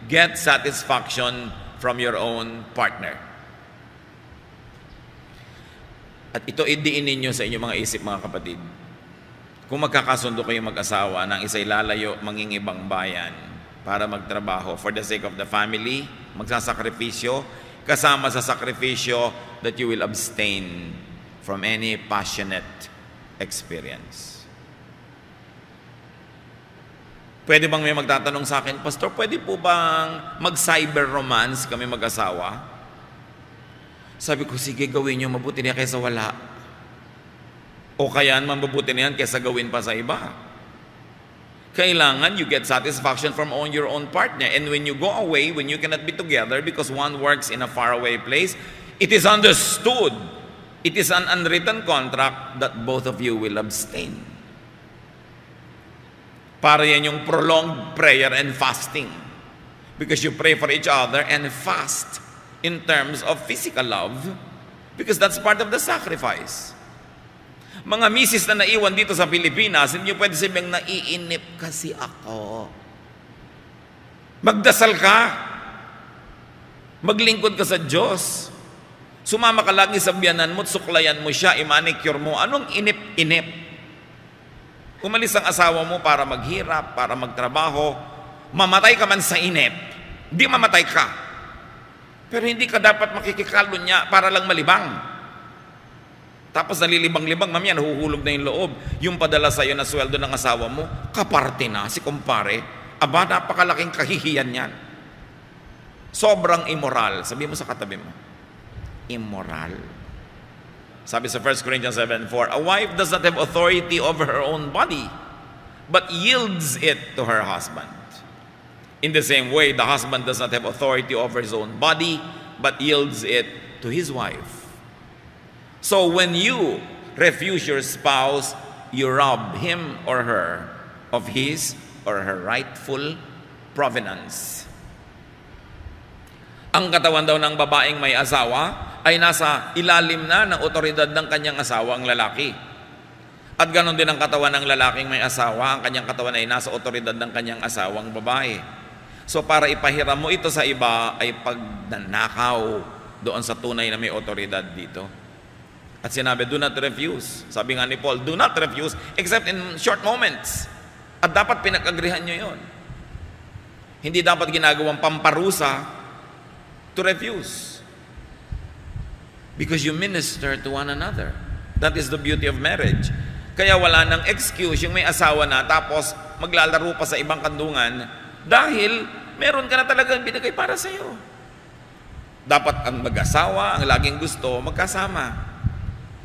get satisfaction from your own partner. At ito idiin ninyo sa inyong mga isip, mga kapatid. Kung magkakasundo kayo mag-asawa ng isa'y lalayo mangingibang bayan para magtrabaho for the sake of the family, magsasakripisyo, kasama sa sakripisyo that you will abstain from any passionate experience. Pwede bang may magtatanong sa akin, Pastor, pwede po bang mag-cyber romance kami mag-asawa? Sabi ko, sige, gawin nyo, mabuti niya kaysa wala. O kaya mabuti niyan kaysa gawin pa sa iba. Kailangan you get satisfaction from your own partner. And when you go away, when you cannot be together because one works in a faraway place, it is understood, it is an unwritten contract that both of you will abstain. Para yan yung prolonged prayer and fasting. Because you pray for each other and fast in terms of physical love, because that's part of the sacrifice. Mga misis na naiwan dito sa Pilipinas, hindi nyo pwede sabihin, naiinip kasi ako. Magdasal ka. Maglingkod ka sa Diyos. Sumama ka lagi sa biyanan mo, suklayan mo siya, i-manicure mo. Anong inip-inip? Umalis ang asawa mo para maghirap, para magtrabaho. Mamatay ka man sa inip. Di mamatay ka. Pero hindi ka dapat makikikalo niya para lang malibang. Tapos nalilibang-libang, mamaya nahuhulog na yung loob. Yung padala sa'yo na sweldo ng asawa mo, kaparte na, si kumpare. Aba, napakalaking kahihiyan yan. Sobrang immoral. Sabi mo sa katabi mo, immoral. Sabi sa 1 Corinthians 7:4, a wife does not have authority over her own body, but yields it to her husband. In the same way, the husband does not have authority over his own body, but yields it to his wife. So when you refuse your spouse, you rob him or her of his or her rightful provenance. Ang katawan daw ng babaeng may asawa ay nasa ilalim na ng otoridad ng kanyang asawa, ang lalaki. At ganon din ang katawan ng lalaking may asawa, ang kanyang katawan ay nasa otoridad ng kanyang asawang babae. So para ipahiram mo ito sa iba ay pagnanakaw doon sa tunay na may otoridad dito. At sinabi, do not refuse. Sabi nga ni Paul, do not refuse except in short moments. At dapat pinag-agrihan nyo yun. Hindi dapat ginagawang pamparusa to refuse. Because you minister to one another. That is the beauty of marriage. Kaya wala nang excuse yung may asawa na tapos maglalaro pa sa ibang kandungan dahil meron ka na talagang binigay para sa iyo. Dapat ang mag-asawa, ang laging gusto, magkasama.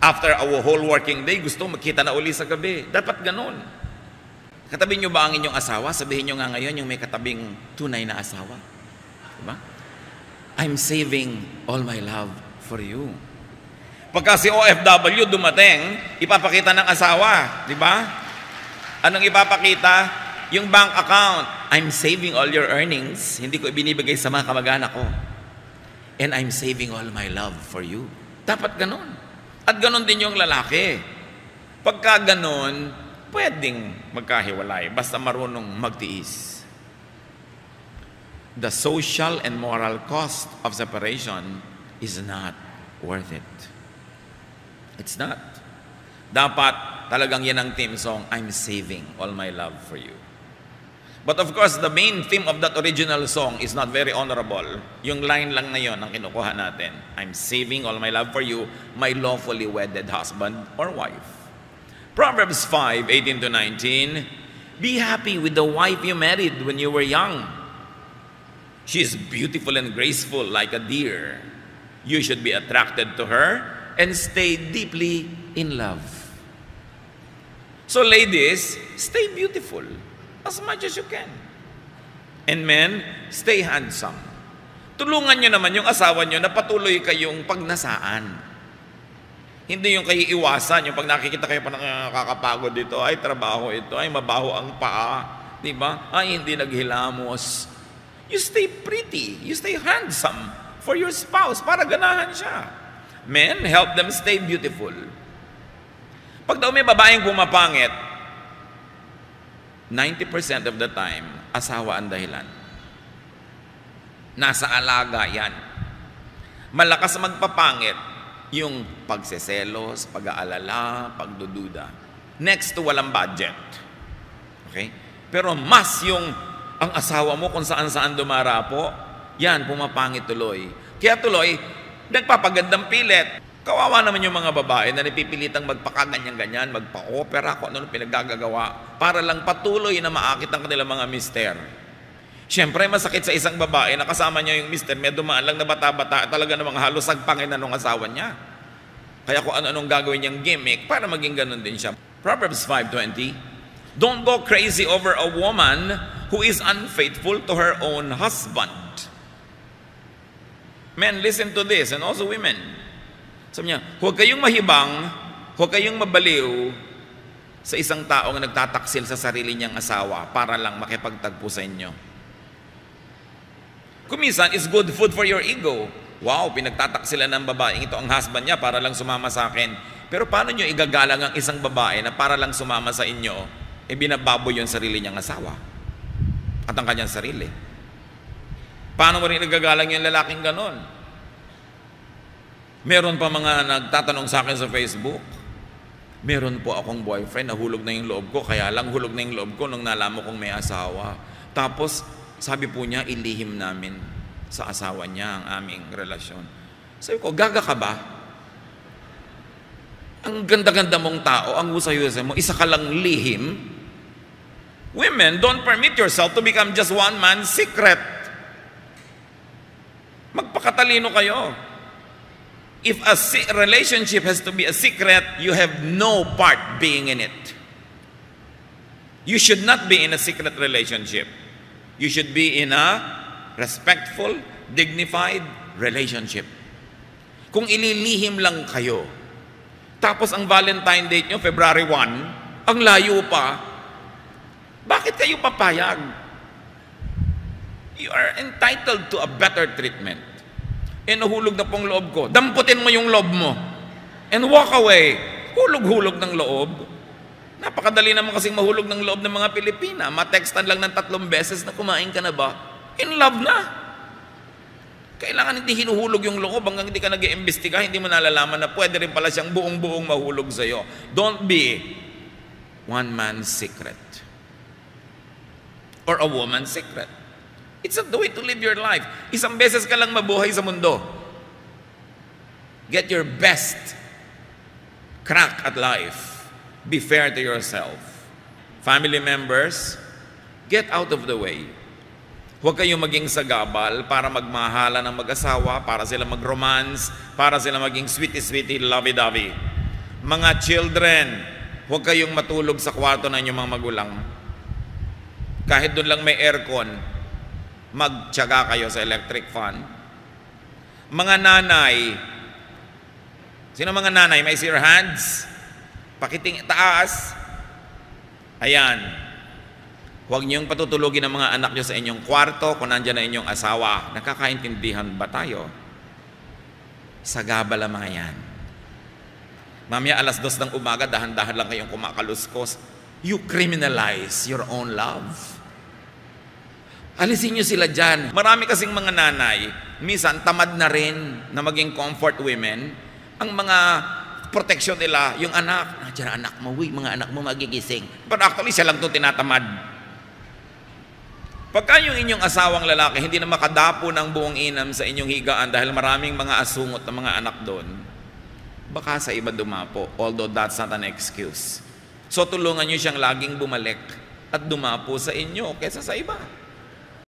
After a whole working day, gusto magkita na uli sa gabi. Dapat ganun. Katabi nyo ba ang inyong asawa? Sabihin nyo nga ngayon yung may katabing tunay na asawa. Diba? I'm saving all my love for you. Pagka si OFW dumating, ipapakita ng asawa. Diba? Anong ipapakita? Yung bank account, I'm saving all your earnings. Hindi ko ibinibigay sa mga kamag-anak ko. And I'm saving all my love for you. Dapat ganon. At ganon din yung lalaki. Pagka ganon, pwedeng magkahiwalay. Basta marunong magtiis. The social and moral cost of separation is not worth it. It's not. Dapat talagang yan ang theme song, I'm saving all my love for you. But of course, the main theme of that original song is not very honorable. Yung line lang na yun ang kinukuha natin. I'm saving all my love for you, my lawfully wedded husband or wife. Proverbs 5:18-19, be happy with the wife you married when you were young. She is beautiful and graceful like a deer. You should be attracted to her and stay deeply in love. So ladies, stay beautiful as much as you can. And men, stay handsome. Tulungan nyo naman yung asawa nyo na patuloy kayong pagnasaan. Hindi yung kayo iwasan, yung pag nakikita kayo pa nakakapagod dito, ay trabaho ito, ay mabaho ang paa, di ba? Ay hindi naghilamos. You stay pretty, you stay handsome for your spouse para ganahan siya. Men, help them stay beautiful. Pag daw may babaeng pumapangit, 90% of the time, asawa ang dahilan. Nasa alaga yan. Malakas magpapangit yung pagseselos, pag-aalala, pagdududa. Next to walang budget. Okay? Pero mas yung ang asawa mo kung saan-saan dumarapo, yan, pumapangit tuloy. Kaya tuloy, nagpapagandang pilit. Kawawa naman yung mga babae na napipilitang magpakaganyan-ganyan, magpa-opera, kung ano pinaggagawa, para lang patuloy na maakit ang kanilang mga mister. Siyempre, masakit sa isang babae na kasama niya yung mister, may dumaan lang na bata-bata, talaga namang halos sagpangin na nung asawa niya. Kaya kung ano-anong gagawin niyang gimmick, para maging ganun din siya. Proverbs 5:20, don't go crazy over a woman who is unfaithful to her own husband. Men, listen to this, and also women. Sabi niya, huwag kayong mahibang, huwag kayong mabaliw sa isang taong nagtataksil sa sarili niyang asawa para lang makipagtagpo sa inyo. Kuminsan, is good food for your ego. Wow, pinagtataksilan ng babaeng ito ang husband niya para lang sumama sa akin. Pero paano niyo igagalang ang isang babae na para lang sumama sa inyo, binababoy yung sarili niyang asawa at ang kanyang sarili? Paano mo rin igagalang yung lalaking ganon? Meron pa mga nagtatanong sa akin sa Facebook, meron po akong boyfriend, nahulog na yung loob ko, kaya lang hulog na yung loob ko nung nalaman kong may asawa. Tapos, sabi po niya, ilihim namin sa asawa niya ang aming relasyon. Sabi ko, gaga ka ba? Ang ganda-ganda mong tao, ang husay-husay mo, isa ka lang lihim. Women, don't permit yourself to become just one man's secret. Magpakatalino kayo. If a relationship has to be a secret, you have no part being in it. You should not be in a secret relationship. You should be in a respectful, dignified relationship. Kung ililihim lang kayo, tapos ang Valentine date nyo, February 1, ang layo pa, bakit kayo papayag? You are entitled to a better treatment. Nahulog na pong loob ko. Damputin mo yung loob mo and walk away. Hulog-hulog ng loob. Napakadali naman kasing mahulog ng loob ng mga Pilipina. Matextan lang ng 3 beses na kumain ka na ba? In love na. Kailangan hindi hinuhulog yung loob hanggang hindi ka nag-iimbestiga, hindi mo nalalaman na pwede rin pala siyang buong-buong mahulog sa'yo. Don't be one man's secret or a woman's secret. It's not the way to live your life. Isang beses ka lang mabuhay sa mundo. Get your best crack at life. Be fair to yourself. Family members, get out of the way. Huwag kayong maging sagabal para magmahala ng mag-asawa, para sila mag-romance, para sila maging sweetie-sweetie, lovey-dovey. Mga children, huwag kayong matulog sa kwarto ng inyong mga magulang. Kahit doon lang may aircon, magtiyaga kayo sa electric fan. Mga nanay, sino mga nanay? May see your hands? Pakiting taas. Ayan. Huwag niyong patutulugin ang mga anak niyo sa inyong kwarto kung nandyan na inyong asawa. Nakakaintindihan ba tayo? Sagabal ang mga yan. Mamaya 2:00 ng umaga, dahan-dahan lang kayong kumakaluskos. You criminalize your own love. Alisin nyo sila dyan. Marami kasing mga nanay, minsan tamad na rin na maging comfort women. Ang mga protection nila, yung anak, dyan anak mo, mga anak mo magigising. But actually, siya lang itong tinatamad. Pagka yung inyong asawang lalaki, hindi na makadapo ng buong inam sa inyong higaan dahil maraming mga asungot na mga anak doon, baka sa iba dumapo, although that's not an excuse. So tulungan nyo siyang laging bumalik at dumapo sa inyo kaysa sa iba.